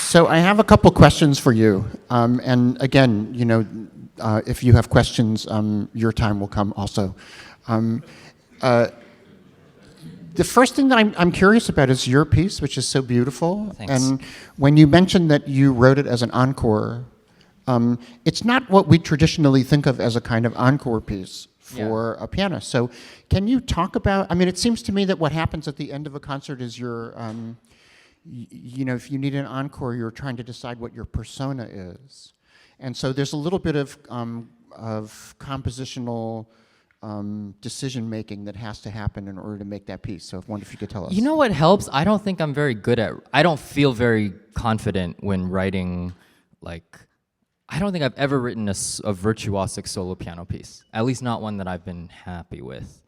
So I have a couple questions for you. And again, if you have questions, your time will come also. Um, uh, the first thing that I'm curious about is your piece, which is so beautiful. Thanks. And when you mentioned that you wrote it as an encore, it's not what we traditionally think of as a kind of encore piece for a pianist. So can you talk about, it seems to me that what happens at the end of a concert is if you need an encore, you're trying to decide what your persona is. And so there's a little bit of compositional decision-making that has to happen in order to make that piece. So I wonder if you could tell us. You know what helps? I don't think I'm very good at, I don't feel very confident when writing, I don't think I've ever written a virtuosic solo piano piece, at least not one that I've been happy with.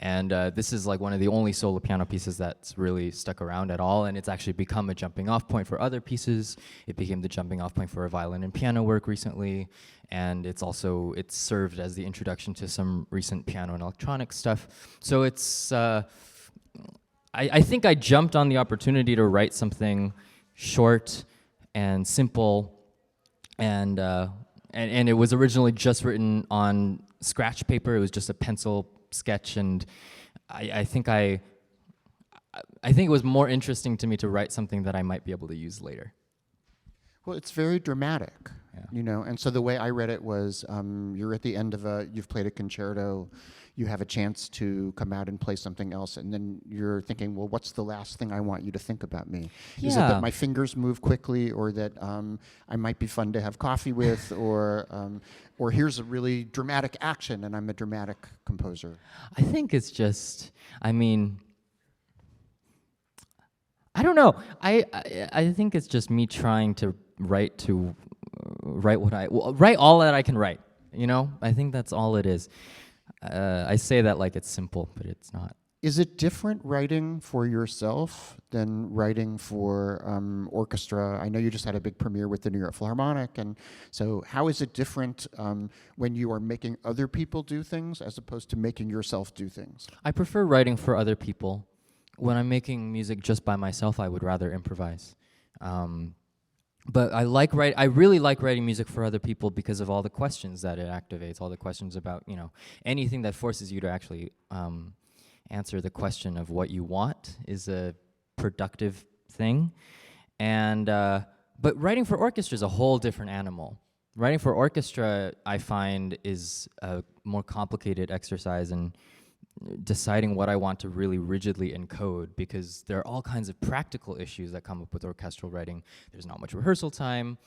And this is one of the only solo piano pieces that's really stuck around at all, and it's actually become a jumping off point for other pieces. It became the jumping off point for a violin and piano work recently, and it's served as the introduction to some recent piano and electronic stuff. So it's, I think I jumped on the opportunity to write something short and simple, and it was originally just written on scratch paper. It was just a pencil sketch, and I think it was more interesting to me to write something that I might be able to use later. Well, it's very dramatic, and so the way I read it was you're at the end of you've played a concerto, you have a chance to come out and play something else, and then you're thinking, well, what's the last thing I want you to think about me? Is it that my fingers move quickly, or that I might be fun to have coffee with, or here's a really dramatic action, and I'm a dramatic composer? I think it's just, I don't know. I think it's just me trying to write all that I can write. I think that's all it is. I say that like it's simple, but it's not. Is it different writing for yourself than writing for orchestra? I know you just had a big premiere with the New York Philharmonic, and so how is it different when you are making other people do things as opposed to making yourself do things? I prefer writing for other people. When I'm making music just by myself, I would rather improvise. But I really like writing music for other people because of all the questions that it activates, all the questions about, anything that forces you to actually answer the question of what you want is a productive thing. And but writing for orchestra is a whole different animal. Writing for orchestra, I find, is a more complicated exercise in deciding what I want to really rigidly encode, because there are all kinds of practical issues that come up with orchestral writing. There's not much rehearsal time.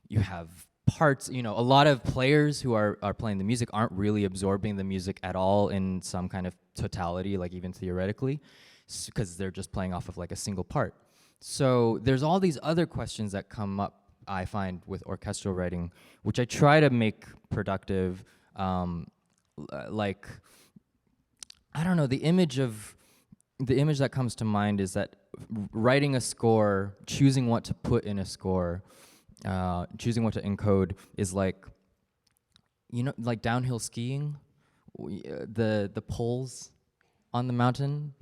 You have parts, a lot of players who are playing the music aren't really absorbing the music at all in some kind of totality, even theoretically, because they're just playing off of a single part. So there's all these other questions that come up, I find, with orchestral writing, which I try to make productive, I don't know, the image that comes to mind is that writing a score, choosing what to put in a score, choosing what to encode is like downhill skiing, the poles on the mountain,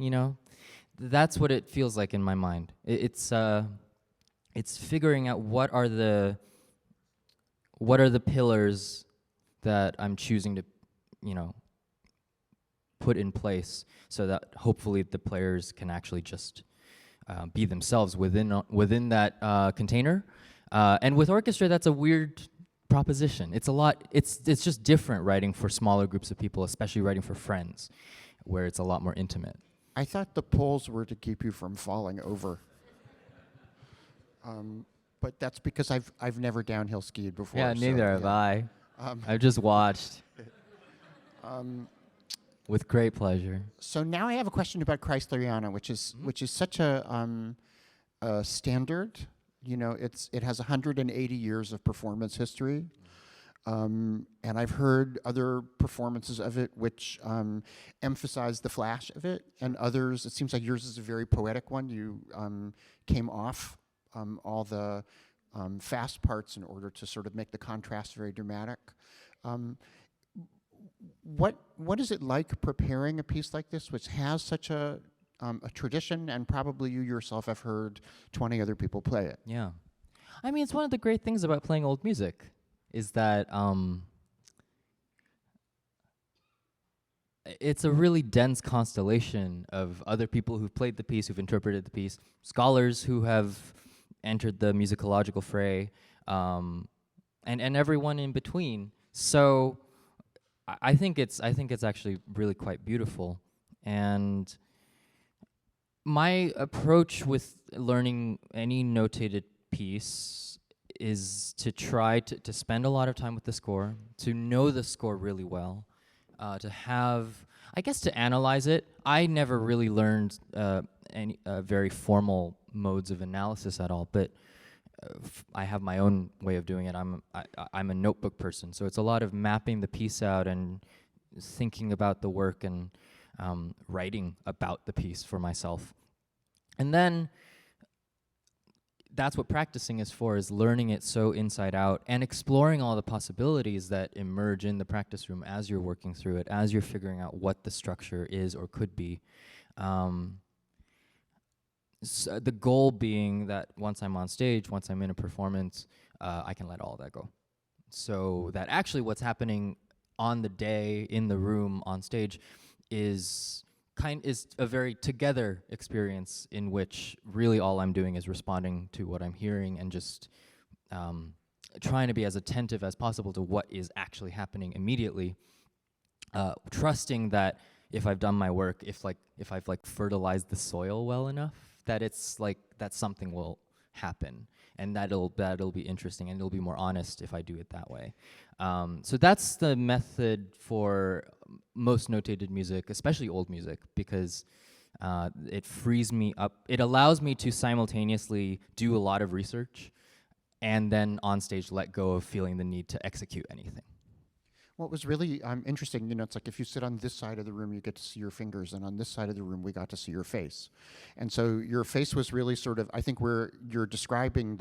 That's what it feels like in my mind. It's figuring out what are the pillars that I'm choosing to, put in place so that hopefully the players can actually just be themselves within that container. And with orchestra, that's a weird proposition. It's just different writing for smaller groups of people, especially writing for friends, where it's a lot more intimate. I thought the poles were to keep you from falling over. But that's because I've never downhill skied before. Yeah, neither have I. I've just watched. With great pleasure. So now I have a question about Chrysleriana, which is such a standard. It has 180 years of performance history, and I've heard other performances of it which emphasize the flash of it, and others. It seems like yours is a very poetic one. You came off all the fast parts in order to sort of make the contrast very dramatic. What is it like preparing a piece like this, which has such a tradition, and probably you yourself have heard 20 other people play it? Yeah. I mean, it's one of the great things about playing old music, is that it's a really dense constellation of other people who've played the piece, who've interpreted the piece, scholars who have entered the musicological fray, and everyone in between. So I think it's actually really quite beautiful. And my approach with learning any notated piece is to try to spend a lot of time with the score, to know the score really well, to have, I guess, to analyze it. I never really learned any very formal modes of analysis at all, but I have my own way of doing it. I'm a notebook person, so it's a lot of mapping the piece out and thinking about the work and writing about the piece for myself. And then that's what practicing is for, is learning it so inside out and exploring all the possibilities that emerge in the practice room as you're working through it, as you're figuring out what the structure is or could be. So the goal being that once I'm on stage, once I'm in a performance, I can let all that go. So that actually what's happening on the day, in the room, on stage, is a very together experience in which really all I'm doing is responding to what I'm hearing and just trying to be as attentive as possible to what is actually happening immediately, trusting that if I've done my work, if I've fertilized the soil well enough, that it's that something will happen, and that'll be interesting, and it'll be more honest if I do it that way. So that's the method for most notated music, especially old music, because it frees me up. It allows me to simultaneously do a lot of research and then on stage let go of feeling the need to execute anything. What was really interesting, it's like if you sit on this side of the room, you get to see your fingers, and on this side of the room, we got to see your face. And so your face was really sort of, I think, where you're describing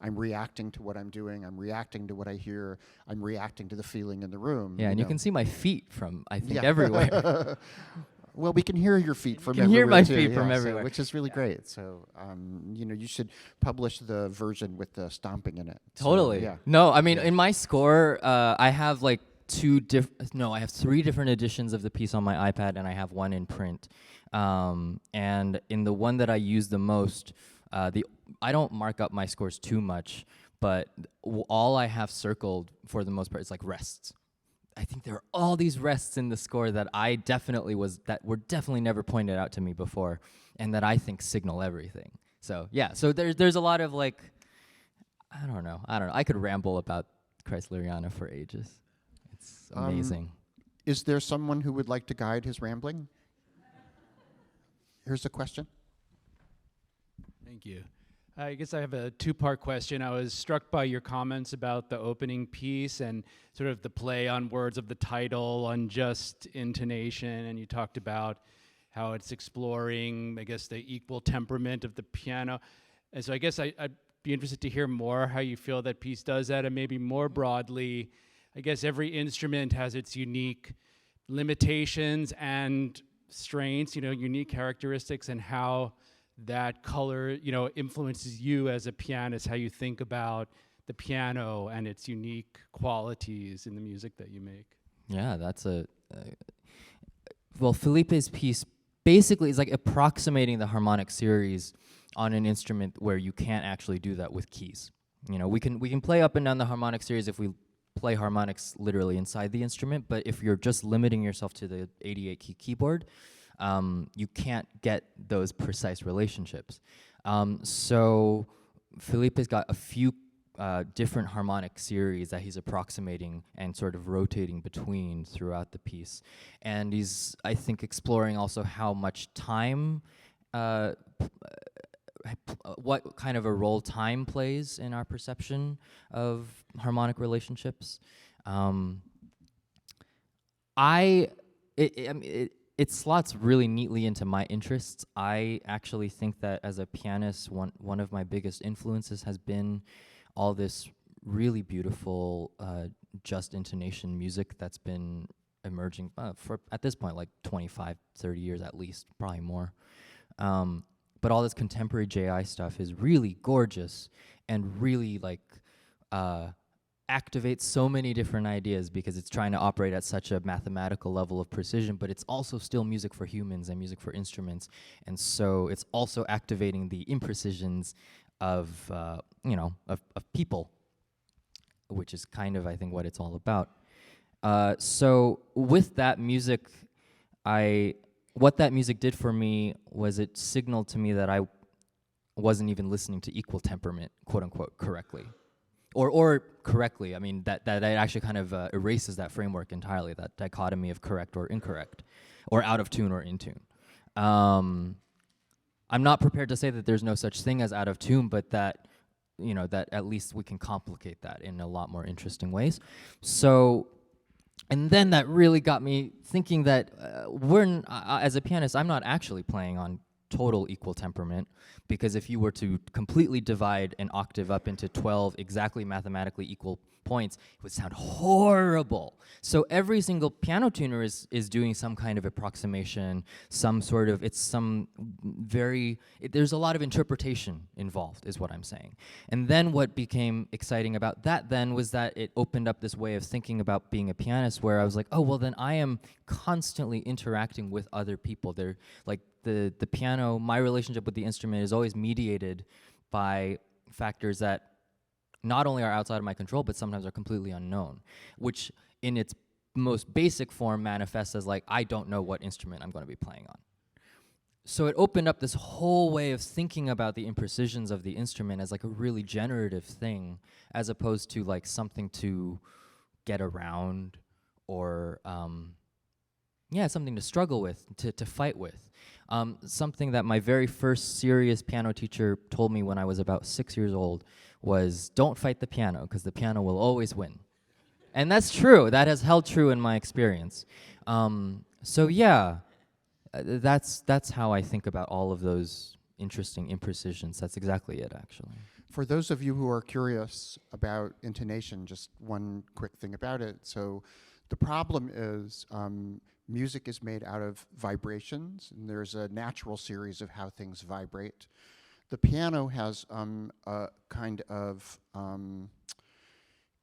I'm reacting to what I'm doing, I'm reacting to what I hear, I'm reacting to the feeling in the room. Yeah, and you can see my feet from, I think, everywhere. Well, we can hear your feet from you everywhere. You can hear my too, feet from everywhere. So, which is really great. So, you should publish the version with the stomping in it. Totally. So, yeah. No, I mean, in my score, I have I have 3 different editions of the piece on my iPad, and I have one in print. And in the one that I use the most, I don't mark up my scores too much, but all I have circled for the most part is rests. I think there are all these rests in the score that were definitely never pointed out to me before, and that I think signal everything. So yeah, so there's a lot of I don't know. I could ramble about Kreisleriana for ages. It's amazing. Is there someone who would like to guide his rambling? Here's a question. Thank you. I guess I have a 2-part question. I was struck by your comments about the opening piece and sort of the play on words of the title, on just intonation, and you talked about how it's exploring, I guess, the equal temperament of the piano. And so I guess I'd be interested to hear more how you feel that piece does that, and maybe more broadly, I guess every instrument has its unique limitations and strengths, unique characteristics, and how that color, influences you as a pianist, how you think about the piano and its unique qualities in the music that you make. Yeah, that's well, Felipe's piece basically is approximating the harmonic series on an instrument where you can't actually do that with keys. We can play up and down the harmonic series if we play harmonics literally inside the instrument, but if you're just limiting yourself to the 88-key keyboard, you can't get those precise relationships. So Felipe's got a few different harmonic series that he's approximating and sort of rotating between throughout the piece. And he's, I think, exploring also how much time, what kind of a role time plays in our perception of harmonic relationships. It slots really neatly into my interests. I actually think that as a pianist, one of my biggest influences has been all this really beautiful just intonation music that's been emerging for, at this point, 25, 30 years at least, probably more. but all this contemporary JI stuff is really gorgeous and really like activates so many different ideas because it's trying to operate at such a mathematical level of precision, but it's also still music for humans and music for instruments, and so it's also activating the imprecisions of of people, which is kind of I think what it's all about. So with that music, what that music did for me was it signaled to me that I wasn't even listening to equal temperament, quote unquote, correctly. Or correctly, I mean, that actually kind of erases that framework entirely, that dichotomy of correct or incorrect, or out of tune or in tune. I'm not prepared to say that there's no such thing as out of tune, but that, that at least we can complicate that in a lot more interesting ways. So, and then that really got me thinking that as a pianist, I'm not actually playing on total equal temperament, because if you were to completely divide an octave up into 12 exactly mathematically equal points, it would sound horrible. So every single piano tuner is doing some kind of approximation, there's a lot of interpretation involved, is what I'm saying. And then what became exciting about that then was that it opened up this way of thinking about being a pianist where I was like, oh, well then I am constantly interacting with other people. They're like, the piano, my relationship with the instrument is always mediated by factors that not only are outside of my control, but sometimes are completely unknown, which in its most basic form manifests as like, I don't know what instrument I'm going to be playing on. So it opened up this whole way of thinking about the imprecisions of the instrument as like a really generative thing, as opposed to like something to get around or something to struggle with, to fight with. Something that my very first serious piano teacher told me when I was about 6 years old was, don't fight the piano, because the piano will always win. And that's true. That has held true in my experience. So yeah, that's how I think about all of those interesting imprecisions. That's exactly it, actually. For those of you who are curious about intonation, just one quick thing about it. So the problem is music is made out of vibrations, and there's a natural series of how things vibrate. The piano has a kind of,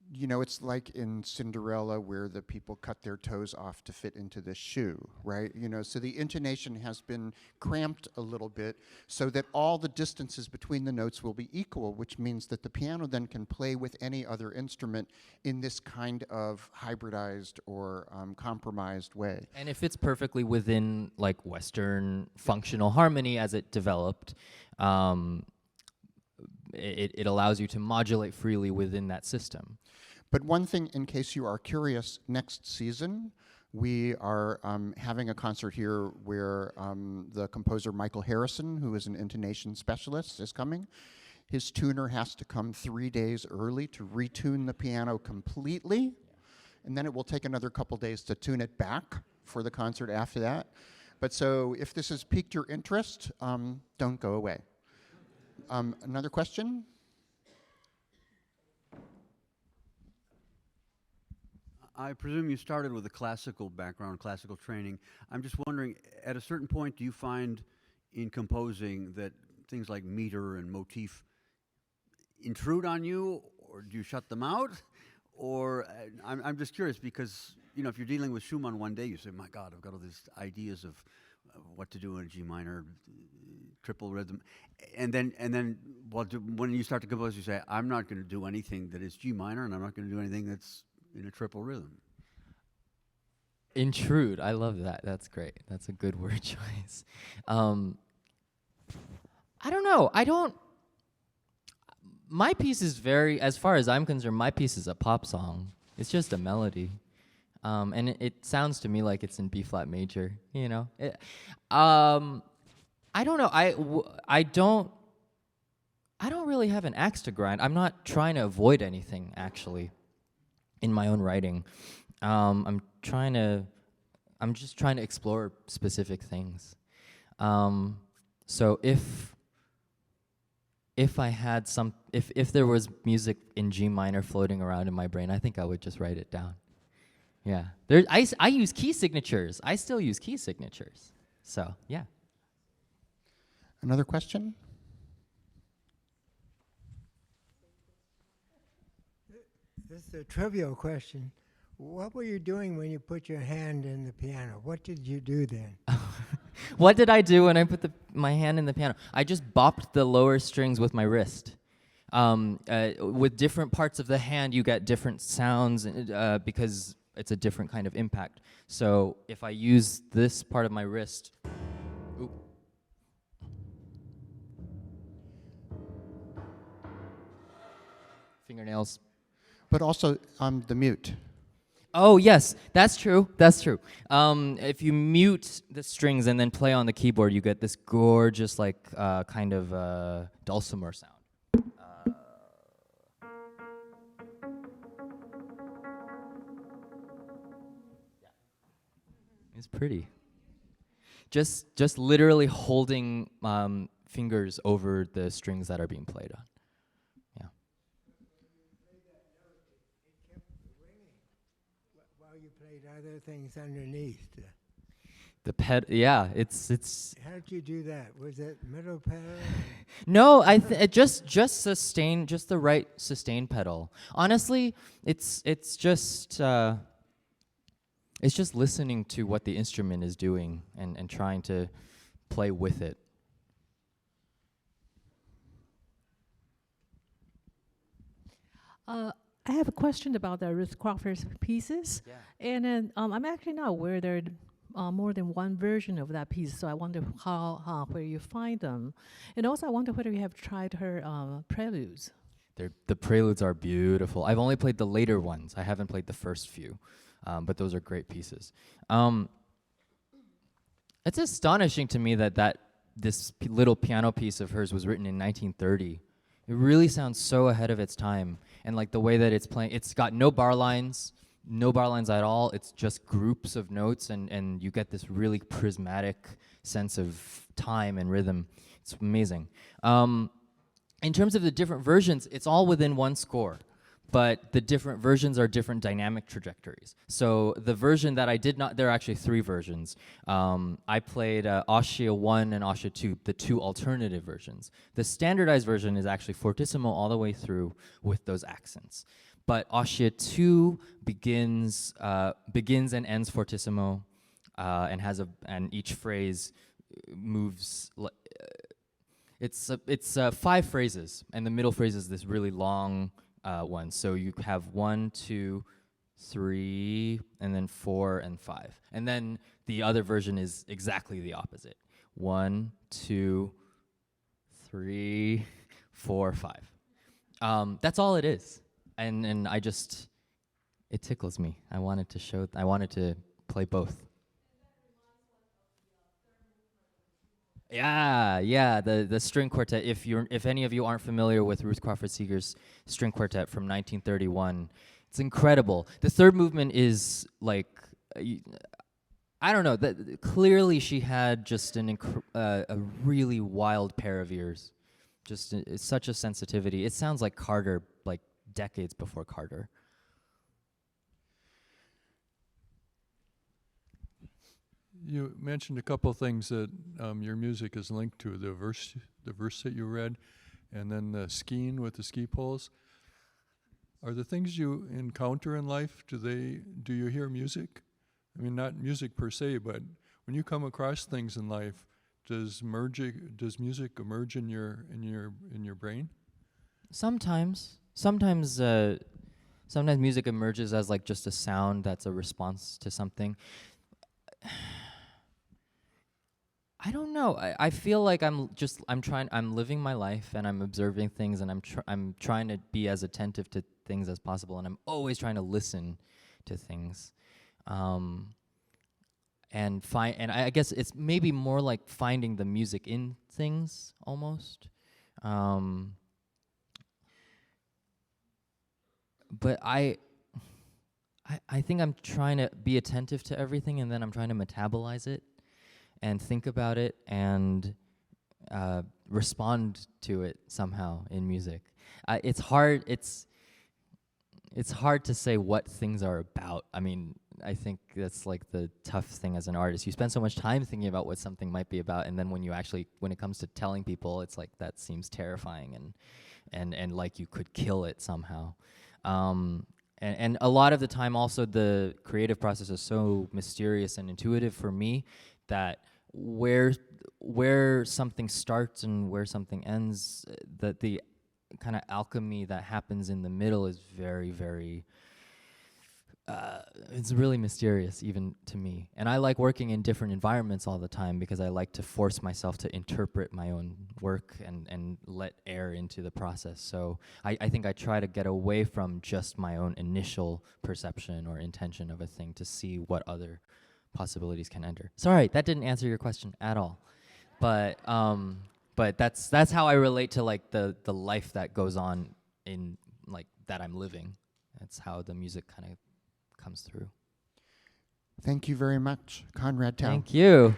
it's like in Cinderella where the people cut their toes off to fit into the shoe, right? So the intonation has been cramped a little bit so that all the distances between the notes will be equal, which means that the piano then can play with any other instrument in this kind of hybridized or compromised way. And it fits perfectly within like Western functional harmony as it developed. It allows you to modulate freely within that system. But one thing, in case you are curious, next season we are having a concert here where the composer Michael Harrison, who is an intonation specialist, is coming. His tuner has to come 3 days early to retune the piano completely, and then it will take another couple days to tune it back for the concert after that. But so if this has piqued your interest, don't go away. Another question? I presume you started with a classical background, classical training. I'm just wondering, at a certain point, do you find in composing that things like meter and motif intrude on you, or do you shut them out? Or I'm just curious because, if you're dealing with Schumann one day, you say, my God, I've got all these ideas of what to do in a G minor triple rhythm. And then when you start to compose, you say, I'm not going to do anything that is G minor, and I'm not going to do anything that's in a triple rhythm. Intrude, I love that. That's great. That's a good word choice. I don't know. My piece is as far as I'm concerned, my piece is a pop song. It's just a melody. And it sounds to me like it's in B flat major, I don't know. I don't really have an axe to grind. I'm not trying to avoid anything, actually, in my own writing. I'm just trying to explore specific things. So if I had if there was music in G minor floating around in my brain, I think I would just write it down. Yeah, I use key signatures. I still use key signatures. So yeah. Another question? This is a trivial question. What were you doing when you put your hand in the piano? What did you do then? What did I do when I put my hand in the piano? I just bopped the lower strings with my wrist. With different parts of the hand, you get different sounds because it's a different kind of impact. So if I use this part of my wrist, ooh, fingernails. But also the mute. Oh yes, that's true. That's true. If you mute the strings and then play on the keyboard, you get this gorgeous, like kind of dulcimer sound. It's pretty. Just literally holding fingers over the strings that are being played on. Yeah. While you played other things underneath. Yeah, it's. How did you do that? Was it middle pedal? No, it just sustain, just the right sustain pedal. Honestly, it's just listening to what the instrument is doing and trying to play with it. I have a question about the Ruth Crawford's pieces. Yeah. And then I'm actually not aware there are more than one version of that piece, so I wonder where you find them. And also I wonder whether you have tried her preludes. The preludes are beautiful. I've only played the later ones. I haven't played the first few, but those are great pieces. It's astonishing to me that this little piano piece of hers was written in 1930. It really sounds so ahead of its time. And like the way that it's playing, it's got no bar lines at all. It's just groups of notes, and you get this really prismatic sense of time and rhythm. It's amazing. In terms of the different versions, it's all within one score, but the different versions are different dynamic trajectories. So the version that I did not, there are actually three versions. I played Ossia 1 and Ossia 2, the two alternative versions. The standardized version is actually fortissimo all the way through with those accents. But Ossia 2 begins and ends fortissimo, and each phrase moves. It's 5 phrases, and the middle phrase is this really long one. So you have 1, 2, 3, and then 4 and 5. And then the other version is exactly the opposite. 1, 2, 3, 4, 5. That's all it is. And I just, it tickles me. I wanted to play both. Yeah, the string quartet. If any of you aren't familiar with Ruth Crawford Seeger's string quartet from 1931, it's incredible. The third movement is like, I don't know. Clearly, she had just a really wild pair of ears. Just it's such a sensitivity. It sounds like Carter, like decades before Carter. You mentioned a couple of things that your music is linked to, the verse that you read, and then the skiing with the ski poles. Are the things you encounter in life, do you hear music? I mean, not music per se, but when you come across things in life, does music emerge in your brain? Sometimes music emerges as like just a sound that's a response to something. I don't know. I feel like I'm living my life and I'm observing things, and I'm trying to be as attentive to things as possible, and I'm always trying to listen to things. And I guess it's maybe more like finding the music in things almost. But I think I'm trying to be attentive to everything, and then I'm trying to metabolize it and think about it and respond to it somehow in music. It's hard. it's hard to say what things are about. I mean, I think that's like the tough thing as an artist. You spend so much time thinking about what something might be about, and then when it comes to telling people, it's like that seems terrifying and like you could kill it somehow. And a lot of the time also the creative process is so mysterious and intuitive for me that where something starts and where something ends, that the kind of alchemy that happens in the middle is very, very it's really mysterious even to me. And I like working in different environments all the time because I like to force myself to interpret my own work and let air into the process. So I think I try to get away from just my own initial perception or intention of a thing to see what other possibilities can enter. Sorry, that didn't answer your question at all. But that's how I relate to like the life that goes on in like that I'm living. That's how the music kind of comes through. Thank you very much, Conrad Tao. Thank you.